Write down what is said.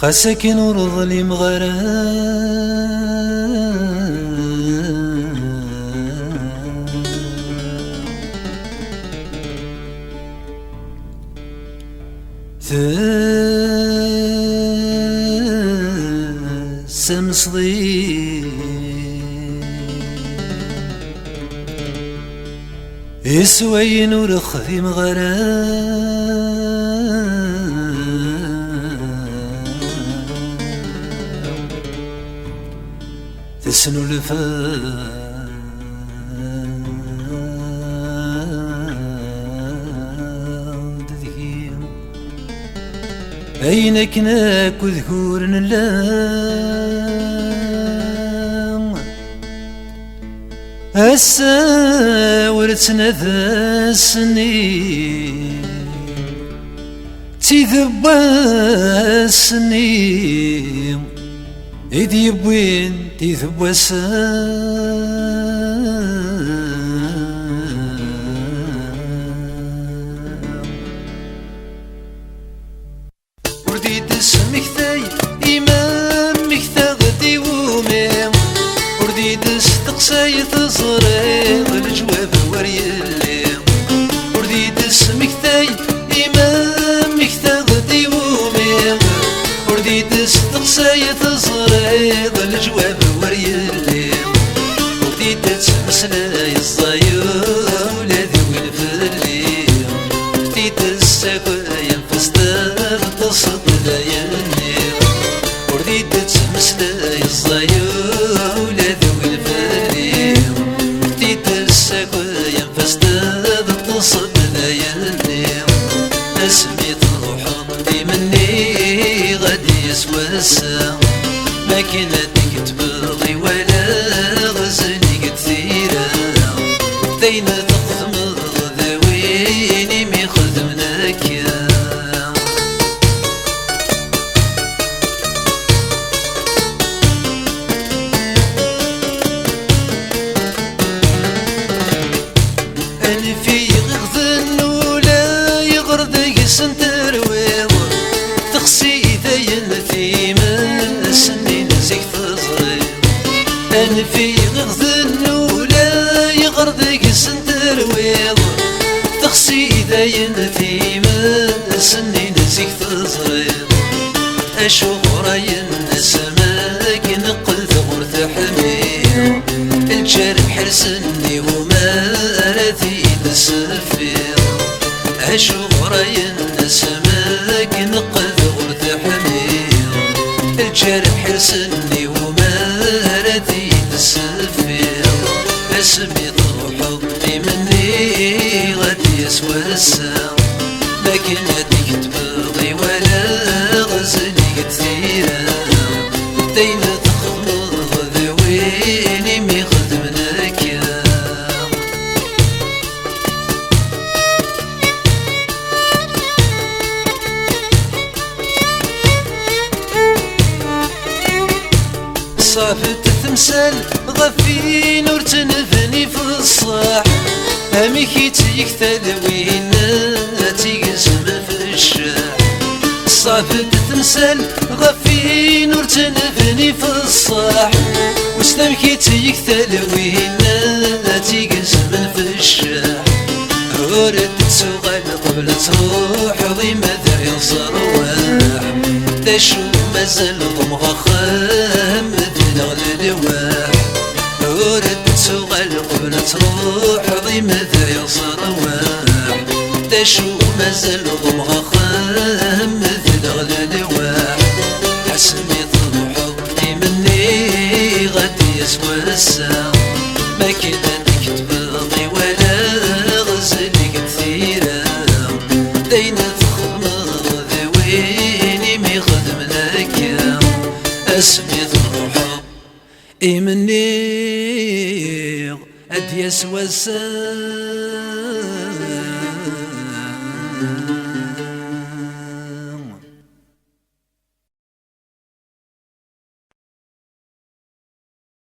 خاسك نور ظليم سمس ضي يسوي نور خذيم تسنو الفاد ذكير أينك ناك وذكور نلام هسا ورثنا ذا السنين تذبى السنين إذ وين تذبى ورديت اسمك ثاي إمامك ثاغدي ومام ورديت استقصاي تزريغ الجواب وريلي ورديت اسمك ثاي إمامك ثاغدي ومام ورديت استقصاي تزريغ الجواب وريلي ورديت تمسلاي الصايا ولادي والفلي ورديت السقايا فستار تصد ليالي ورديت تمسلاي الصايا ولادي والفلي ورديت السقايا فستار تصد ليالي اسمي روحي مني غادي يسوى الساعة ما كنتك تبغي ولا غزني كثيرة دايما تخدم ذويني مي خدمناك أنا في غذن ولا يغرد سنتر ويض تخسي ذين ثيما سنين زيك تزري أنا في غذن ولا يغرد سنتر ويض تخسي ذين ثيما سنين زيك تزري أشوف راين السماك نقل ثغر تحمي الجرح حرسني وما رثي تسفير أشوف راين السماك نقل ثغر تحمي الجرح حرسني وما رثي تسفير اسمي روحي مني غادي يسوى الساعة ما كنتك تبغي ولا غزني كثيرة دايما تخمض ذويني مي خدمناك صافت تمثال غفي نور تنفني في الصاح هميكي تيكتل وينا تيقسم في الشاح صافت تمثال غفي نور تنفني في الصاح وسلامكي تيكتل وينا تيقسم في الشاح ورد تسوغل قبل تروح ضيمة ذا صرواح ذا شو مازال ضمغا خام دنا للواح ورد تسوغل قبل تروح ضيمة ذا صرواح ذا شو مازال ضمغا خام دنا للواح حسمي روحي مني غادي يسوى الساعة ما كنتك تبغي ولا غزلي كثيرة دايما تخمض ذويني مي خدمناك اسمي روحي إمنيغ أد يسوى السام